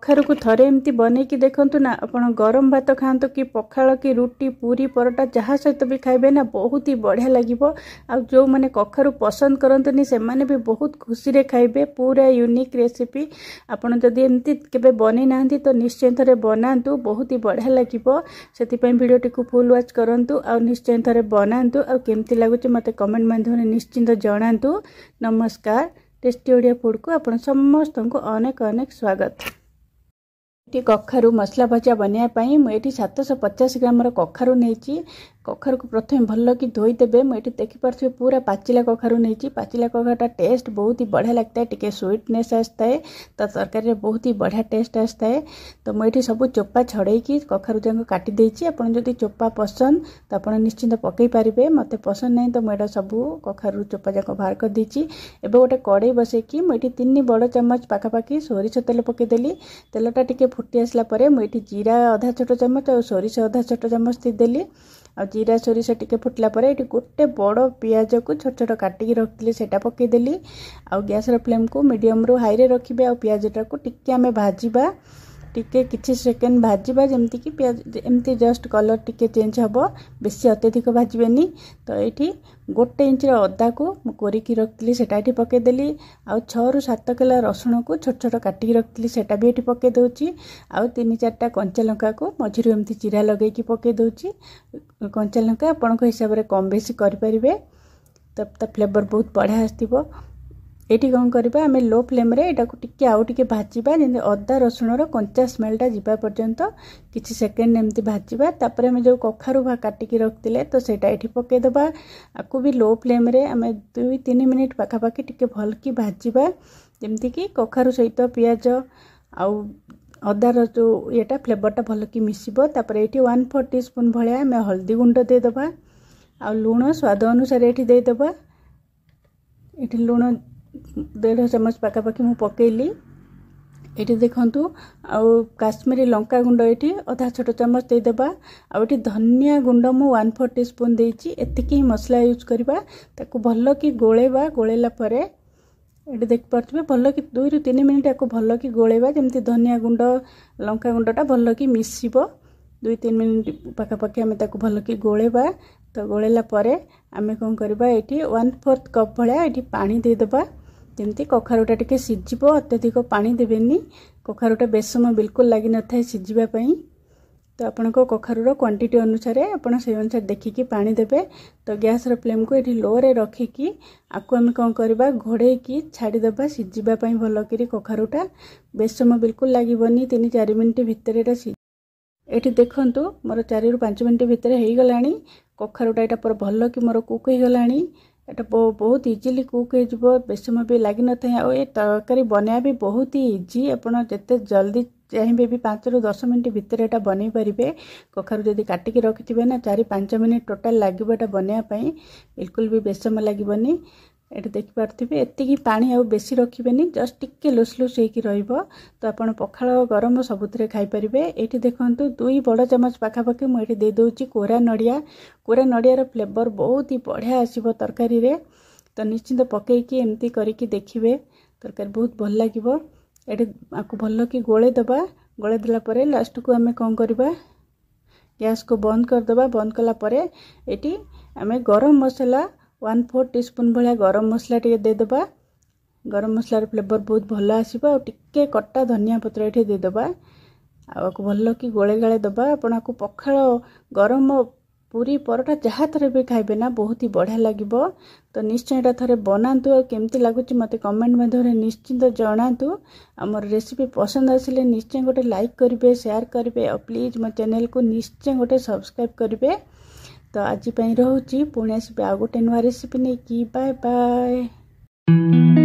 कखारू को थरे एमती बनईकी देखंतु ना आपण गरम भात खातु कि पखाल कि रुटी पूरी परोटा जहाँ सहित भी खाइबे ना बहुत ही बढ़िया लगिबो। आ जो माने कखारू पसंद करंतनी से माने भी बहुत खुशी रे खाइबे। पूरा यूनिक रेसिपी आपण जदी एमती केबे बनै नांती तो निश्चय थरे बनांतु बहुत ही बढ़िया लगिबो। सेति पई वीडियोटी को फुल वॉच करंतु आ निश्चय थरे बनांतु आ केमती लागुची मते कमेंट माध्यम रे निश्चिंत जणांतु। नमस्कार, टेस्टी ओडिया फूड को आपण समस्त को अनेक अनेक स्वागत। कखारू मसला भजा बनवाई मुझे 750 ग्राम कखारू नहीं। कखारू को प्रथम भल कि धोईदेवे। मुझे देखिपे पूरा पाचिला कखारू नहीं। पाचिला कखारूटा टेस्ट बहुत ही बढ़िया लगता है, टिके स्वीटनेस आसता है, तो तरकारी बहुत ही बढ़िया टेस्ट आसता है। तो मुझे सब चोपा छड़ेकी कखारू जाक काटी देछि। आपन जदि चोपा पसंद तो आप निश्चिंत पकई पारे। मते पसंद नहीं तो मुझे सब कखारू चोपा जाक बाहर कर देछि। एबे गोटे कड़े बसैकी मुझे 3 बड़ चामच पाखापाखि सोरिष तेल पकईदेली। तेलटा टिके फुटी आसला परे मुझे जीरा आधा छोट चामच और सोरिष आधा छोट चामच देदेली। आ जीरा सोरिष टिके फुटला परे ये गोटे बड़ पियाज को छोट छोट काटिकी रखी सेटा पकईदेली। आ गैस फ्लेम को मीडियम रु हाई रे रखिबे। आ पियाजटा को टिके आमे भाजिबा, टिके किछि सेकेंड भाजिबा जेमती कि पियाज एमती जस्ट कलर टिके चेंज हबो, बेसी अत्यधिक भाजिबेनी। तो ये 1 इंच अदा को कोरिकी रखी सेटा ये पकईदेली। आ 6 ରୁ 7 कला रसुण को छोट छोट काटिकी रखी सेटा भी ये पकई दउची। आ 3-4टा कंचा लंका को मझिरु एमती चिरा लगेकी पकई दउची। कंचा लंका आपन को हिसाब रे कम बेसी करि परिबे, तब फ्लेवर बहुत बढ़िया आस्तिबो। एटी कौन करबा आमे लो फ्लेम रे एटा को टिके आउ टिके भाजिबा, जेंते अदा रसुण रो कंचा स्मेलटा जिबा पर्यंत किछि सेकेंड एमती भाजिबा। तापर आमे जो कखारू काटिकी रखतिले तो सेटा एठी पके दबा। आकु भी लो फ्लेम रे आमे 2-3 मिनिट पाखापाखि टिके भलकी भाजिबा, जेमती कि कखारू सहित पियाज आउ अदार जो येटा फ्लेवरटा भलकी मिसिबो। तापर एठी 1/4 टीस्पून भलिया आमे हल्दी गुंड दे दबा। आ लूण स्वाद अनुसार एठी दे दबा। एठी लूण 1.5 चामच पाखापाखि मु पकेली। ये देखंतु आउ काश्मीरी लंका गुंड ये आधा छोट चामच दे देबा। आ ये धनिया गुंड मु 1/4 टीस्पून देछि। एतिकी मसला यूज करबा, ताकू भल कि गोलेबा। गोलेला परे ये देख पारथिबे भल कि 2 ରୁ 3 मिनिट याको भल कि गोलेबा, जेमती धनिया गुंड लंका गुंडटा भल कि मिसिबो। 2-3 मिनिट पाखापाखि आमे ताकू भल कि गोलेबा। तो गोलेला परे आमे कोन करबा, एठी 1/4 कप भलिया एठी पानी दे देबा, जेमती कखारूटा टिके सिझिबो। अत्यधिक पानी देबेनी, कखारूटा बेस समय बिल्कुल लगी न थाए सिझिबा पई। तो आपनको कखारूर क्वांटिटी अनुसार आपण से अनुसार देखिकी पानी देबे। तो गैस रो फ्लेम को एठी लो रे रखिकी आकु हम कोन करबा, घोड़े की छाड़ी देबा सिझिबा पई। भल करी कखारूटा बेस समय बिल्कुल लागिबोनी, 3-4 मिनिट भितर एटा एठी देखंतु मोर 4 ରୁ 5 मिनिट भितर हेई गलानी। कखारूटा एटा पर भल कि मोर कुक हे गलानी। एटा बहुत इजीली कुक हो जिवो, बेस समय भी लगी न थाए। आ ए तरकारी बनया भी बहुत ही इजी। आपण जते जल्दी चाहिए भी 5 ରୁ 10 मिनिट भितर एटा बनै परिबे। कखारू जदी काटिकी रखिथिबे ना 4-5 मिनिट टोटल लागिबो एटा बनया पई, बिल्कुल भी बेस समय लागिबोनी। एटा देखि पारथिबे एतिकी पानी आ बेसी रखिबेनी, जस्ट टिके लुस लुस हेकी रहइबो। तो आपण पखाळ गरम सबुतरे खाइ परिबे। एठी देखंतु 2 बड़ चामच पाखापाखि मु एठी दे दउची कोरा नडिया। कोरा नडिया रो फ्लेवर बहुत ही बढ़िया आसीबो तरकारी रे। तो निश्चिंत पकेकी एमती करिकी देखिबे, तरकारी बहुत भल लागिबो। एठी आकु भल कि गोळे दबा। गोळे देला परे लास्ट को आमे कोन करबा, गैस को बंद कर दबा। बंद कला परे एठी आमे गरम मसाला 1/4 टीस्पून भलिया गरम मसला टिके दे दबा। गरम मसला रो फ्लेवर बहुत भल आसीबो। आ टिके कट्टा धनिया पत्र एठी दे दबा। आकु भल कि गोळे गाळे दबा। आपण आकु पखाळ गरम पूरी परोटा जहाँ थरे भी खाइबे ना बहुत ही बढ़िया लागिबो। तो निश्चय एटा थरे बनांतु। आ केमती लागुची मते कमेंट माध्यम रे निश्चिंत जणांतु। हमर रेसिपी पसंद आसिले निश्चय गोटे लाइक करिवे, शेयर करिवे, और प्लीज मो चैनल को निश्चय गोटे सब्सक्राइब करिवे। तो आज पई रहउची, पुणी आसीबे आ गोटे नवा रेसिपी नै की। Bye bye.